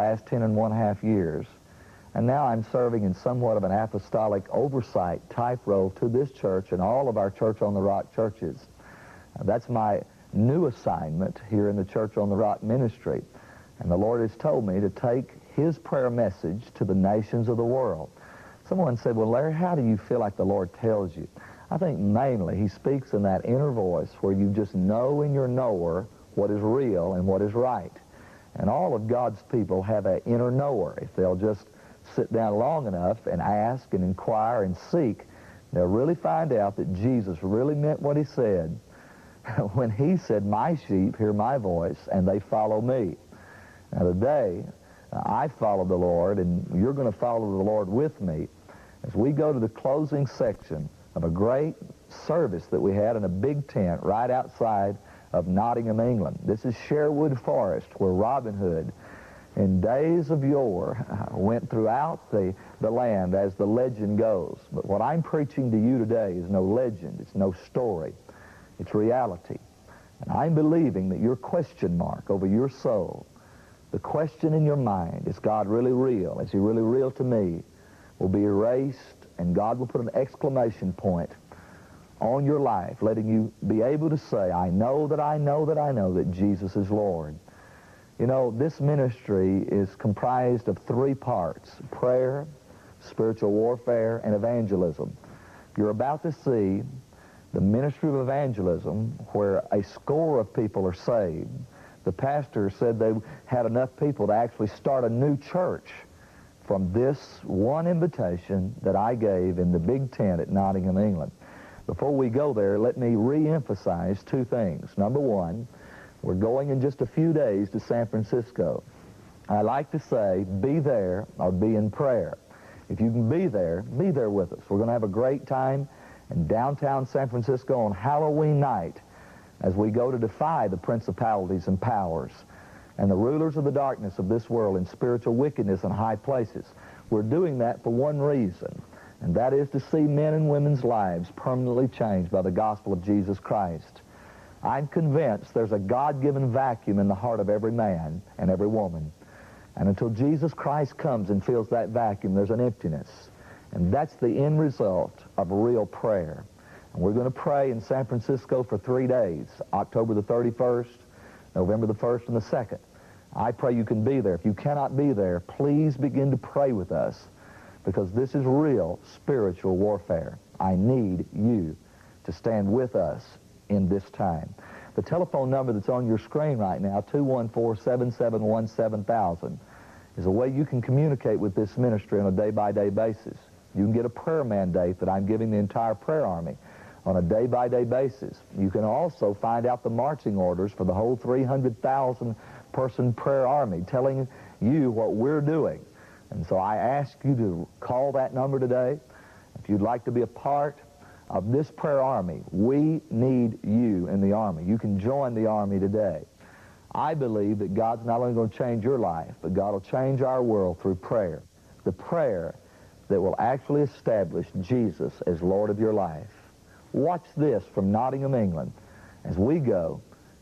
last 10.5 years. And now I'm serving in somewhat of an apostolic oversight type role to this church and all of our Church on the Rock churches. That's my new assignment here in the Church on the Rock ministry. And the Lord has told me to take His prayer message to the nations of the world. Someone said, well, Larry, how do you feel like the Lord tells you? I think mainly He speaks in that inner voice where you just know in your knower what is real and what is right. And all of God's people have an inner knower. If they'll just sit down long enough and ask and inquire and seek, they'll really find out that Jesus really meant what He said when He said, my sheep hear my voice and they follow me. Now today, I follow the Lord, and you're going to follow the Lord with me as we go to the closing section of a great service that we had in a big tent right outside of Nottingham, England. This is Sherwood Forest, where Robin Hood, in days of yore, went throughout the land as the legend goes. But what I'm preaching to you today is no legend, it's no story, it's reality. And I'm believing that your question mark over your soul, the question in your mind, is God really real? Is He really real to me? Will be erased, and God will put an exclamation point on your life, letting you be able to say, I know that I know that I know that Jesus is Lord. You know, this ministry is comprised of 3 parts: prayer, spiritual warfare, and evangelism. You're about to see the ministry of evangelism where a score of people are saved. The pastor said they had enough people to actually start a new church from this one invitation that I gave in the big tent at Nottingham, England. Before we go there, let me re-emphasize 2 things. Number one, we're going in just a few days to San Francisco. I like to say, be there or be in prayer. If you can be there with us. We're going to have a great time in downtown San Francisco on Halloween night as we go to defy the principalities and powers and the rulers of the darkness of this world in spiritual wickedness in high places. We're doing that for one reason, and that is to see men and women's lives permanently changed by the gospel of Jesus Christ. I'm convinced there's a God-given vacuum in the heart of every man and every woman. And until Jesus Christ comes and fills that vacuum, there's an emptiness. And that's the end result of real prayer. And we're going to pray in San Francisco for 3 days, October the 31st, November the 1st, and the 2nd. I pray you can be there. If you cannot be there, please begin to pray with us, because this is real spiritual warfare. I need you to stand with us in this time. The telephone number that's on your screen right now, 214-771-7000, is a way you can communicate with this ministry on a day-by-day basis. You can get a prayer mandate that I'm giving the entire prayer army on a day-by-day basis. You can also find out the marching orders for the whole 300,000-person prayer army, telling you what we're doing. And so I ask you to call that number today. If you'd like to be a part of this prayer army, we need you in the army. You can join the army today. I believe that God's not only going to change your life, but God will change our world through prayer. The prayer that will actually establish Jesus as Lord of your life. Watch this from Nottingham, England, as we go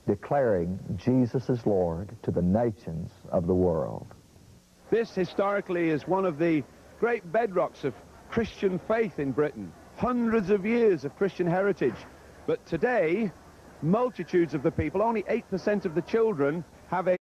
declaring Jesus is Lord to the nations of the world. This historically is one of the great bedrocks of Christian faith in Britain. Hundreds of years of Christian heritage. But today, multitudes of the people, only 8% of the children, have a